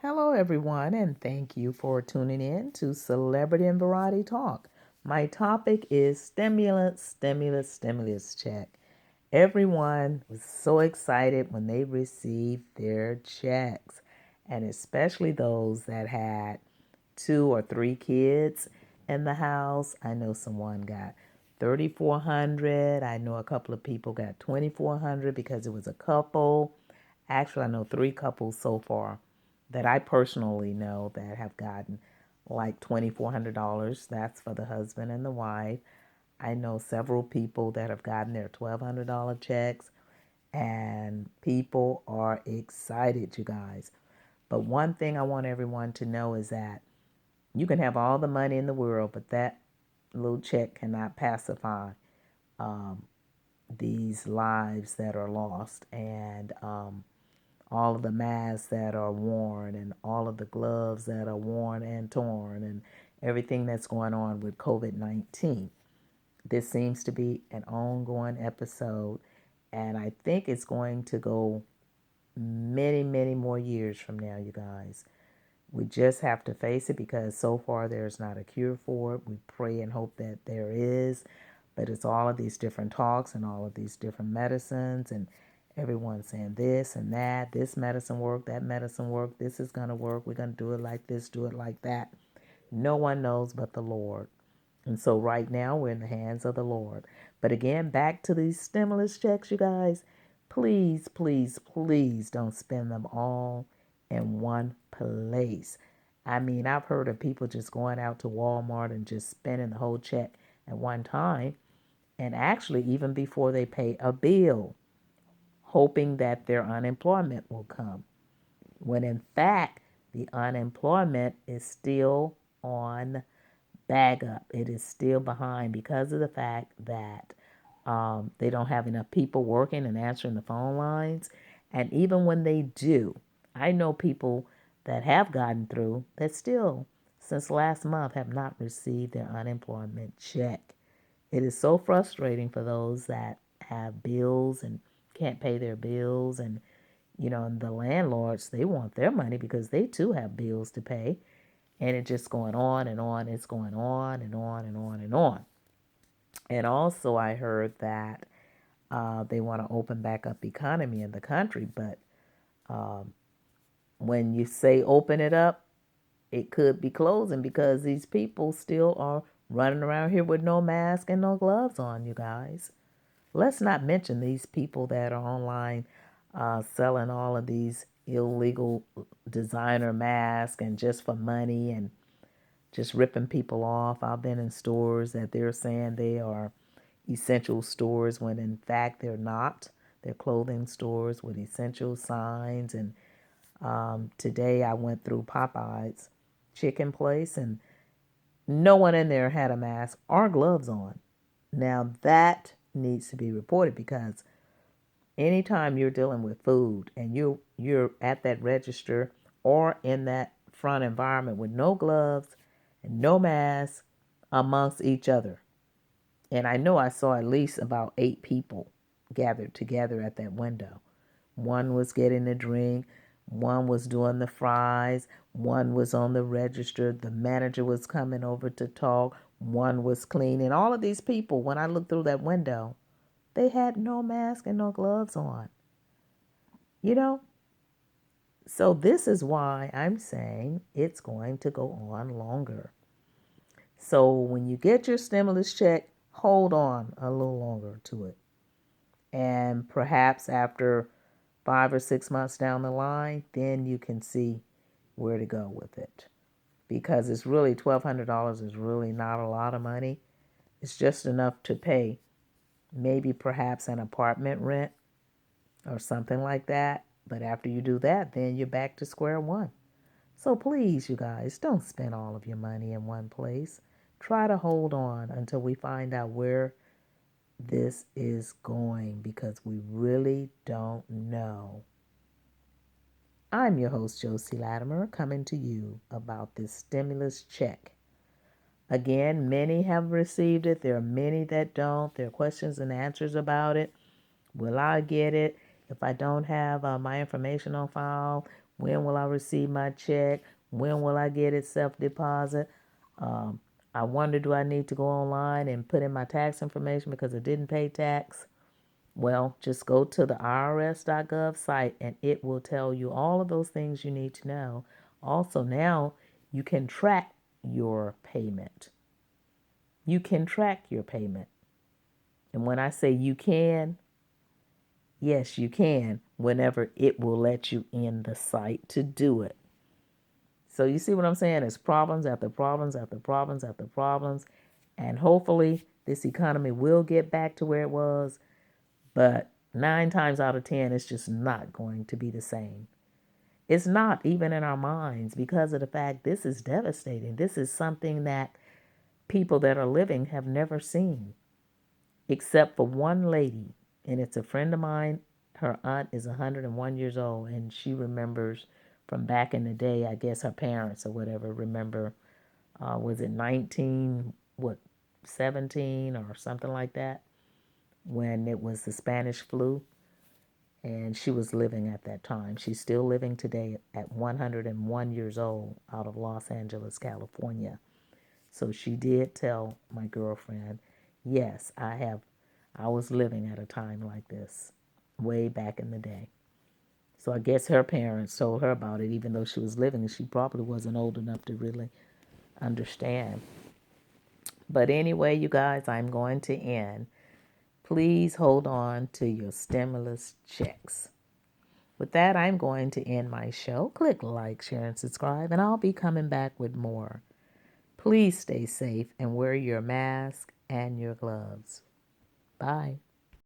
Hello, everyone, and thank you for tuning in to Celebrity and Variety Talk. My topic is stimulus check. Everyone was so excited when they received their checks, and especially those that had two or three kids in the house. I know someone got 3,400. I know a couple of people got 2,400 because it was a couple. Actually, I know three couples so far that I personally know that have gotten like $2,400. That's for the husband and the wife. I know several people that have gotten their $1,200 checks, and people are excited, you guys. But one thing I want everyone to know is that you can have all the money in the world, but that little check cannot pacify um, these lives that are lost, and all of the masks that are worn, and all of the gloves that are worn and torn, and everything that's going on with COVID 19. This seems to be an ongoing episode, and I think it's going to go many, many more years from now, you guys. We just have to face it because so far there's not a cure for it. We pray and hope that there is, but it's all of these different talks and all of these different medicines, and everyone saying this and that. This medicine work, that medicine work. This is going to work. We're going to do it like this, do it like that. No one knows but the Lord. And so right now we're in the hands of the Lord. But again, back to these stimulus checks, you guys. Please, please, please don't spend them all in one place. I mean, I've heard of people just going out to Walmart and just spending the whole check at one time, and actually even before they pay a bill, hoping that their unemployment will come. When in fact, the unemployment is still on bag up. It is still behind because of the fact that they don't have enough people working and answering the phone lines. And even when they do, I know people that have gotten through that still, since last month, have not received their unemployment check. It is so frustrating for those that have bills and can't pay their bills. And the landlords, they want their money because they too have bills to pay. And it's just going on and on. It's going on and on and on and on. And also, I heard that they want to open back up economy in the country, but um, when you say open it up, it could be closing because these people still are running around here with no mask and no gloves on, you guys. Let's not mention these people that are online selling all of these illegal designer masks and just for money and just ripping people off. I've been in stores that they're saying they are essential stores when in fact they're not. They're clothing stores with essential signs. And today I went through Popeye's chicken place, and no one in there had a mask or gloves on. Now that needs to be reported because anytime you're dealing with food and you're at that register or in that front environment with no gloves and no mask amongst each other. And I know I saw at least about 8 people gathered together at that window. One was getting a drink, one was doing the fries, one was on the register, the manager was coming over to talk, one was cleaning. All of these people, when I looked through that window, they had no mask and no gloves on. You know? So this is why I'm saying it's going to go on longer. So when you get your stimulus check, hold on a little longer to it. And perhaps after 5 or 6 months down the line, then you can see where to go with it. Because it's really $1,200 is really not a lot of money. It's just enough to pay maybe perhaps an apartment rent or something like that. But after you do that, then you're back to square one. So please, you guys, don't spend all of your money in one place. Try to hold on until we find out where this is going because we really don't know. I'm your host, Josie Latimer, coming to you about this stimulus check. Again, many have received it. There are many that don't. There are questions and answers about it. Will I get it? If I don't have my information on file, When will I receive my check? When will I get it self-deposit? Um, I wonder, do I need to go online and put in my tax information because I didn't pay tax? Well, just go to the irs.gov site and it will tell you all of those things you need to know. Also, now you can track your payment. You can track your payment. And when I say you can, yes, you can, whenever it will let you in the site to do it. So you see what I'm saying? It's problems after problems after problems after problems. And hopefully this economy will get back to where it was. But 9 times out of 10, it's just not going to be the same. It's not even in our minds because of the fact this is devastating. This is something that people that are living have never seen, except for one lady. And it's a friend of mine. Her aunt is 101 years old, and she remembers from back in the day, I guess her parents or whatever remember, was it 17 or something like that, when it was the Spanish flu, and she was living at that time. She's still living today at 101 years old out of Los Angeles, California. So she did tell my girlfriend, yes, I was living at a time like this way back in the day. So I guess her parents told her about it, even though she was living, and she probably wasn't old enough to really understand. But anyway, you guys, I'm going to end. Please hold on to your stimulus checks. With that, I'm going to end my show. Click like, share, and subscribe, and I'll be coming back with more. Please stay safe and wear your mask and your gloves. Bye.